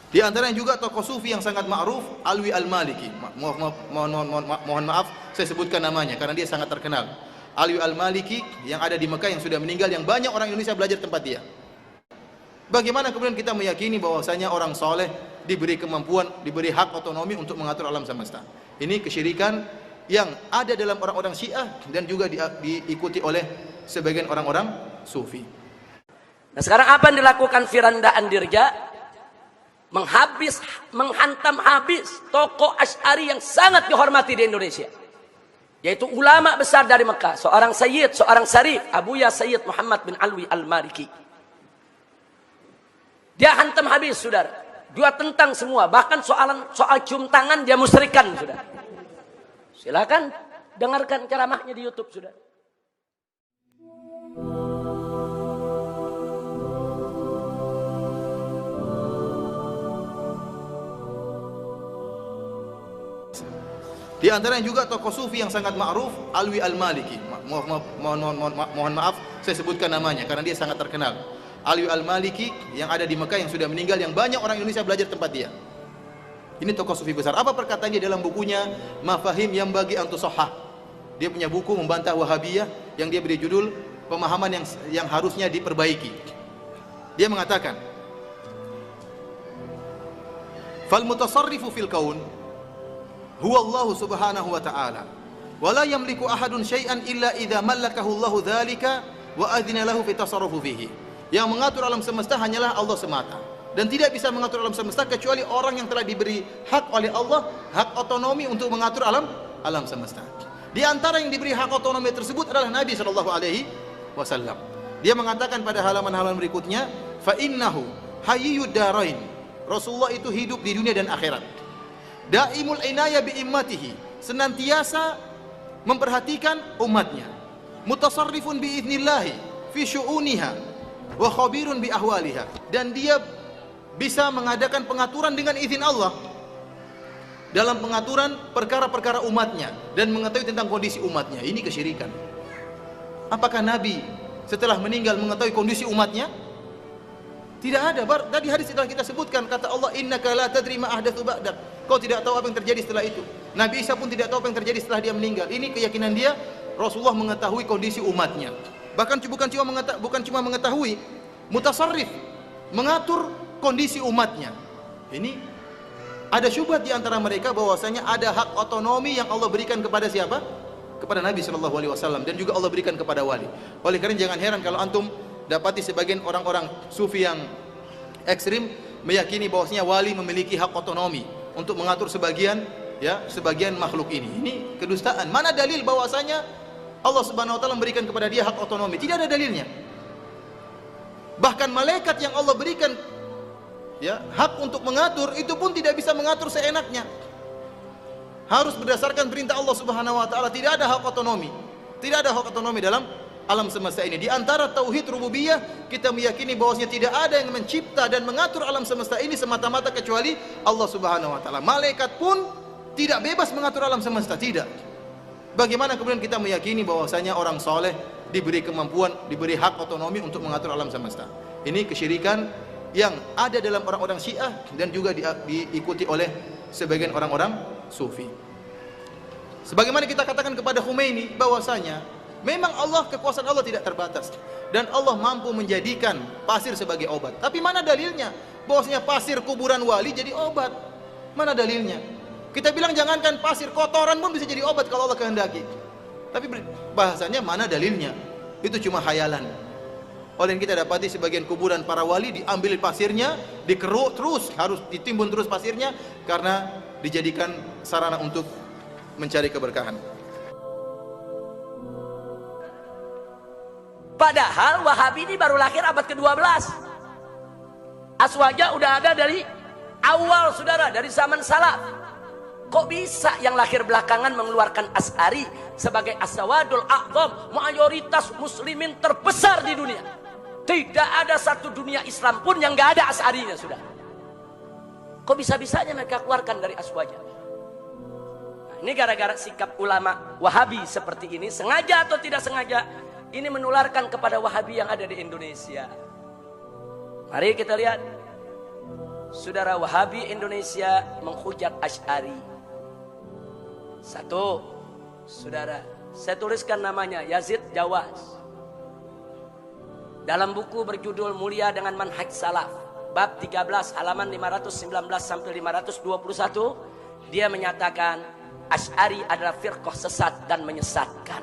Di antaranya juga tokoh sufi yang sangat ma'ruf, Alwi Al-Maliki. Mohon maaf saya sebutkan namanya karena dia sangat terkenal. Alwi Al-Maliki yang ada di Mekah, yang sudah meninggal, yang banyak orang Indonesia belajar tempat dia. Bagaimana kemudian kita meyakini bahwasanya orang soleh diberi kemampuan, diberi hak otonomi untuk mengatur alam semesta? Ini kesyirikan yang ada dalam orang-orang Syiah dan juga diikuti oleh sebagian orang-orang Sufi. Nah, sekarang apa yang dilakukan Firanda Andirja? Menghantam habis tokoh Asy'ari yang sangat dihormati di Indonesia, yaitu ulama besar dari Mekah, seorang Sayyid, seorang Syarif, Abuya Sayyid Muhammad bin Alwi Al-Maliki. Dia hantam habis, saudara. Dia tentang semua, bahkan soal cium tangan dia musyrikan, saudara. Silakan dengarkan ceramahnya di YouTube, saudara. Di antaranya juga tokoh sufi yang sangat ma'ruf, Alwi Al-Maliki. Mohon maaf saya sebutkan namanya karena dia sangat terkenal. Alwi Al-Maliki yang ada di Mekah, yang sudah meninggal, yang banyak orang Indonesia belajar tempat dia. Ini tokoh sufi besar. Apa perkataan dia dalam bukunya Mafahim yang bagi Antusahah? Dia punya buku membantah Wahabiyah yang dia beri judul Pemahaman yang harusnya diperbaiki. Dia mengatakan, "Fal mutasarrifu fil kaun huwa Allah subhanahu wa ta'ala wa la yamliku ahadun syai'an illa idza mallakahu Allah dzalika wa adzina lahu fi tasarrufi fihi." Yang mengatur alam semesta hanyalah Allah semata, dan tidak bisa mengatur alam semesta kecuali orang yang telah diberi hak oleh Allah, hak otonomi untuk mengatur alam semesta. Di antara yang diberi hak otonomi tersebut adalah Nabi sallallahu alaihi wasallam. Dia mengatakan pada halaman-halaman berikutnya, fa innahu hayyud darain. Rasulullah itu hidup di dunia dan akhirat. Daimul inayah bi immatihi, senantiasa memperhatikan umatnya. Mutasarrifun bi idznillah fi syu'uniha wa khabirun bi ahwaliha, dan dia bisa mengadakan pengaturan dengan izin Allah dalam pengaturan perkara-perkara umatnya dan mengetahui tentang kondisi umatnya. Ini kesyirikan. Apakah Nabi setelah meninggal mengetahui kondisi umatnya? Tidak ada. Tadi hadis telah kita sebutkan, kata Allah, innaka la tadri ma ahdatsu ba'dak. Kau tidak tahu apa yang terjadi setelah itu. Nabi Isa pun tidak tahu apa yang terjadi setelah dia meninggal. Ini keyakinan dia, Rasulullah mengetahui kondisi umatnya. Bahkan bukan cuma mengetahui, mutasarrif, mengatur kondisi umatnya. Ini ada syubhat di antara mereka bahwasanya ada hak otonomi yang Allah berikan kepada siapa? Kepada Nabi sallallahu alaihi wasallam, dan juga Allah berikan kepada wali. Oleh karena jangan heran kalau antum dapati sebagian orang-orang sufi yang ekstrim meyakini bahwasanya wali memiliki hak otonomi untuk mengatur sebagian makhluk ini. Ini kedustaan. Mana dalil bahwasanya Allah Subhanahu wa taala memberikan kepada dia hak otonomi? Tidak ada dalilnya. Bahkan malaikat yang Allah berikan hak untuk mengatur, itu pun tidak bisa mengatur seenaknya. Harus berdasarkan perintah Allah Subhanahu wa taala. Tidak ada hak otonomi. Tidak ada hak otonomi dalam alam semesta ini. Di antara tauhid rububiyah, kita meyakini bahwasanya tidak ada yang mencipta dan mengatur alam semesta ini semata-mata kecuali Allah Subhanahu wa taala. Malaikat pun tidak bebas mengatur alam semesta, tidak. Bagaimana kemudian kita meyakini bahwasanya orang soleh diberi kemampuan, diberi hak otonomi untuk mengatur alam semesta? Ini kesyirikan yang ada dalam orang-orang Syiah dan juga diikuti oleh sebagian orang-orang Sufi. Sebagaimana kita katakan kepada Khomeini bahwasanya memang kekuasaan Allah tidak terbatas dan Allah mampu menjadikan pasir sebagai obat. Tapi mana dalilnya bahwasanya pasir kuburan wali jadi obat? Mana dalilnya? Kita bilang jangankan pasir, kotoran pun bisa jadi obat kalau Allah kehendaki. Tapi bahasanya mana dalilnya? Itu cuma khayalan. Oleh yang kita dapati sebagian kuburan para wali diambil pasirnya, dikeruk terus, harus ditimbun terus pasirnya karena dijadikan sarana untuk mencari keberkahan. Padahal Wahabi ini baru lahir abad ke-12. Aswaja udah ada dari awal, saudara, dari zaman salaf. Kok bisa yang lahir belakangan mengeluarkan Asy'ari sebagai as-sawadul a'zam, mayoritas muslimin terbesar di dunia? Tidak ada satu dunia Islam pun yang gak ada Asy'arinya, sudah. Kok bisa-bisanya mereka keluarkan dari Aswaja? Nah, ini gara-gara sikap ulama Wahabi seperti ini, sengaja atau tidak sengaja, ini menularkan kepada Wahabi yang ada di Indonesia. Mari kita lihat saudara, Wahabi Indonesia menghujat Asy'ari. Satu, saudara, saya tuliskan namanya Yazid Jawas. Dalam buku berjudul Mulia dengan Manhaj Salaf, bab 13 halaman 519 sampai 521, dia menyatakan Asy'ari adalah firqah sesat dan menyesatkan.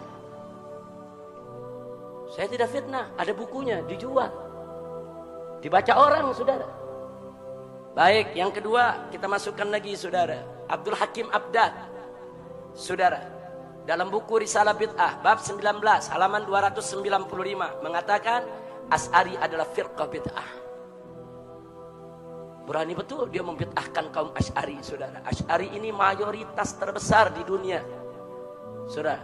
Saya tidak fitnah, ada bukunya dijual, dibaca orang, saudara. Baik, yang kedua kita masukkan lagi, saudara, Abdul Hakim Abdad, saudara, dalam buku Risalah Bid'ah bab 19 halaman 295 mengatakan Asy'ari adalah firqah bid'ah. Berani betul dia membid'ahkan kaum Asy'ari, saudara. Asy'ari ini mayoritas terbesar di dunia, saudara.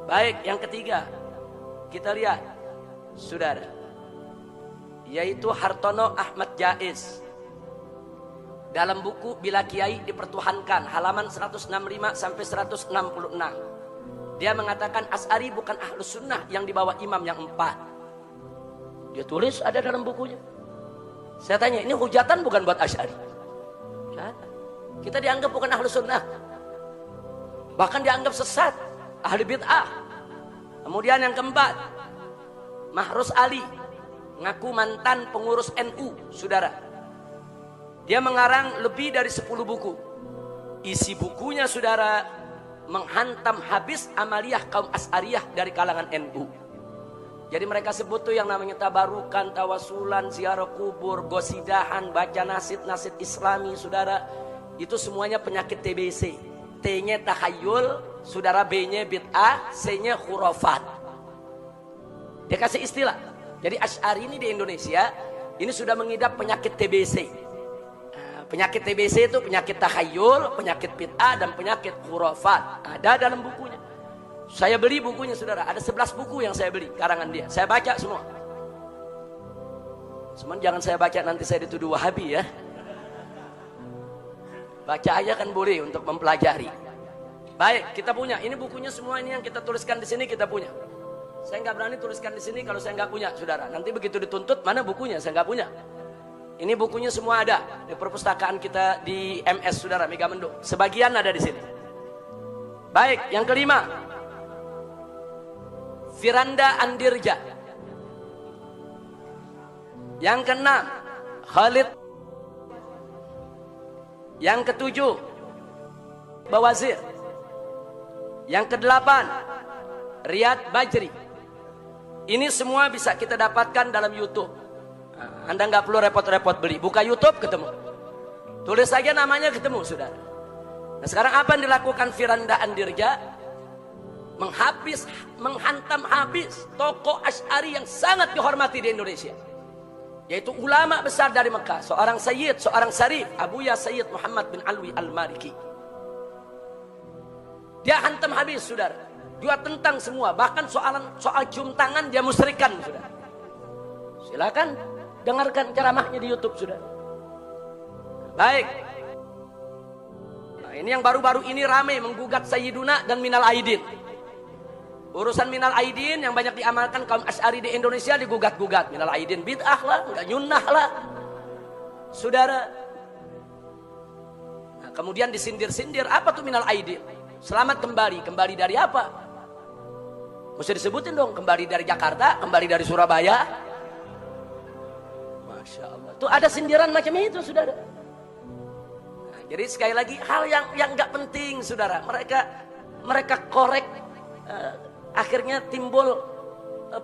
Baik, yang ketiga kita lihat, saudara, yaitu Hartono Ahmad Jaiz dalam buku Bila Kiai Dipertuhankan halaman 165 sampai 166. Dia mengatakan Asy'ari bukan ahlus sunnah yang dibawa imam yang 4. Dia tulis ada dalam bukunya. Saya tanya, ini hujatan bukan buat Asy'ari? Kita dianggap bukan ahlus sunnah, bahkan dianggap sesat, ahli bid'ah. Kemudian yang keempat, Mahrus Ali, ngaku mantan pengurus NU, saudara. Dia mengarang lebih dari 10 buku. Isi bukunya, saudara, menghantam habis amaliyah kaum Asy'ariyah dari kalangan NU. Jadi mereka sebut tuh yang namanya tabarukan, tawasulan, ziarah kubur, gosidahan, baca nasid-nasid Islami, saudara. Itu semuanya penyakit TBC. T-nya takhayul, saudara, B-nya bid'ah, C-nya khurafat. Dia kasih istilah. Jadi Asy'ari ini di Indonesia ini sudah mengidap penyakit TBC. Penyakit TBC itu penyakit takhayul, penyakit bid'ah, dan penyakit khurafat. Ada dalam bukunya. Saya beli bukunya, saudara. Ada 11 buku yang saya beli, karangan dia. Saya baca semua. Cuman jangan saya baca nanti saya dituduh Wahabi, ya. Baca aja kan boleh untuk mempelajari. Baik, kita punya. Ini bukunya semua, ini yang kita tuliskan di sini kita punya. Saya nggak berani tuliskan di sini kalau saya nggak punya, saudara. Nanti begitu dituntut, mana bukunya? Saya nggak punya. Ini bukunya semua ada di perpustakaan kita di MS, saudara, Megamendung. Sebagian ada di sini. Baik, yang kelima, Firanda Andirja. Yang keenam, Khalid. Yang ketujuh, Bawazir. Yang kedelapan, Riyad Bajri. Ini semua bisa kita dapatkan dalam YouTube. Anda nggak perlu repot-repot beli, buka YouTube ketemu, tulis saja namanya ketemu, saudara. Nah, sekarang apa yang dilakukan Firanda Andirja? Menghantam habis tokoh Asy'ari yang sangat dihormati di Indonesia, yaitu ulama besar dari Mekah, seorang Sayyid, seorang Syarif, Abuya Sayyid Muhammad bin Alwi Al-Maliki. Dia hantam habis, saudara. Dia tentang semua, bahkan soal cium tangan dia musyrikan, saudara. Silakan dengarkan ceramahnya di YouTube, sudah. Baik. Nah, ini yang baru-baru ini ramai menggugat Sayyiduna dan Minal Aidin. Urusan Minal Aidin yang banyak diamalkan kaum Asy'ari di Indonesia digugat-gugat. Minal Aidin bid'ah lah, enggak nyunnah lah, saudara. Nah, kemudian disindir-sindir, apa tuh Minal Aidin? Selamat kembali. Kembali dari apa? Mesti disebutin dong. Kembali dari Jakarta, kembali dari Surabaya. Masya Allah. Tuh ada sindiran macam itu, saudara. Nah, jadi sekali lagi hal yang nggak penting, saudara. Mereka korek, akhirnya timbul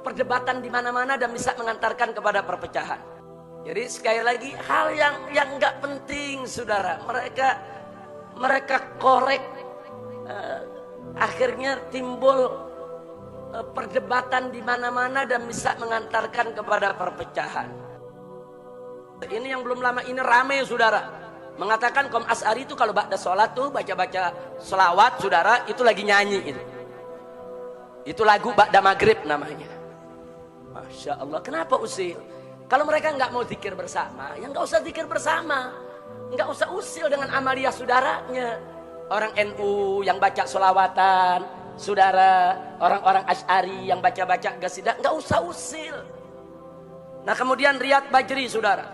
perdebatan di mana-mana dan bisa mengantarkan kepada perpecahan. Jadi sekali lagi hal yang nggak penting, saudara. Mereka korek, akhirnya timbul perdebatan di mana-mana dan bisa mengantarkan kepada perpecahan. Ini yang belum lama ini ramai, saudara, mengatakan kaum Asy'ari itu kalau ba'da sholat tuh baca-baca selawat, saudara, itu lagi nyanyi itu lagu ba'da maghrib namanya. Masya Allah. Kenapa usil? Kalau mereka nggak mau zikir bersama, ya nggak usah zikir bersama, nggak usah usil dengan amaliyah saudaranya. Orang NU yang baca selawatan, saudara, orang-orang Asy'ari yang baca-baca qasidah, nggak usah usil. Nah, kemudian Riyad Bajri, saudara,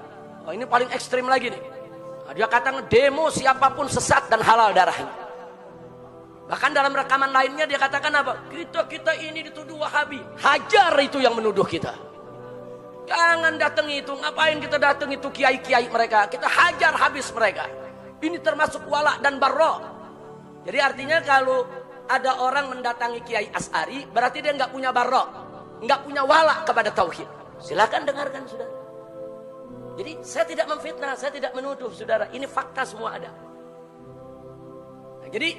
Oh, ini paling ekstrim lagi nih. Nah, dia kata demo siapapun sesat dan halal darahnya. Bahkan dalam rekaman lainnya dia katakan apa? Kita ini dituduh Wahabi. Hajar itu yang menuduh kita. Jangan datang itu. Ngapain kita datang itu kiai-kiai mereka? Kita hajar habis mereka. Ini termasuk wala dan barra. Jadi artinya kalau ada orang mendatangi Kiai Asy'ari, berarti dia nggak punya barra, nggak punya wala kepada tauhid. Silakan dengarkan, saudara. Jadi saya tidak memfitnah, saya tidak menuduh, saudara. Ini fakta semua ada. Nah, jadi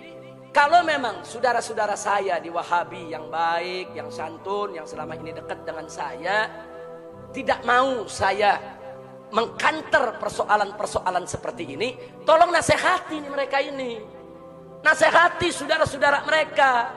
kalau memang saudara-saudara saya di Wahabi yang baik, yang santun, yang selama ini dekat dengan saya, tidak mau saya mengkanter persoalan-persoalan seperti ini, tolong nasihati mereka ini. Nasihati saudara-saudara mereka.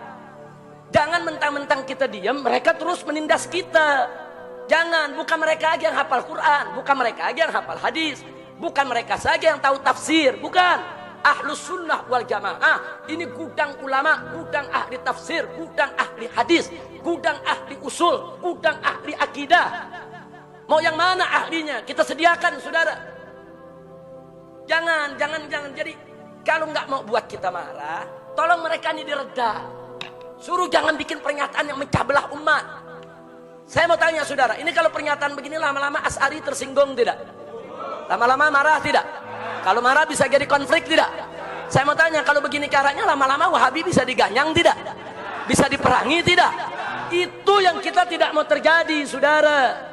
Jangan mentang-mentang kita diam, mereka terus menindas kita. Jangan, bukan mereka aja yang hafal Quran, bukan mereka aja yang hafal hadis, bukan mereka saja yang tahu tafsir, bukan. Ahlus sunnah wal jamaah ini gudang ulama, gudang ahli tafsir, gudang ahli hadis, gudang ahli usul, gudang ahli akidah. Mau yang mana ahlinya? Kita sediakan, saudara. Jangan. Jadi kalau nggak mau buat kita marah, tolong mereka ini direda. Suruh jangan bikin pernyataan yang mecah belah umat. Saya mau tanya, saudara, ini kalau pernyataan begini lama-lama Asy'ari tersinggung tidak? Lama-lama marah tidak? Kalau marah bisa jadi konflik tidak? Saya mau tanya, kalau begini caranya lama-lama Wahabi bisa diganyang tidak? Bisa diperangi tidak? Itu yang kita tidak mau terjadi, saudara.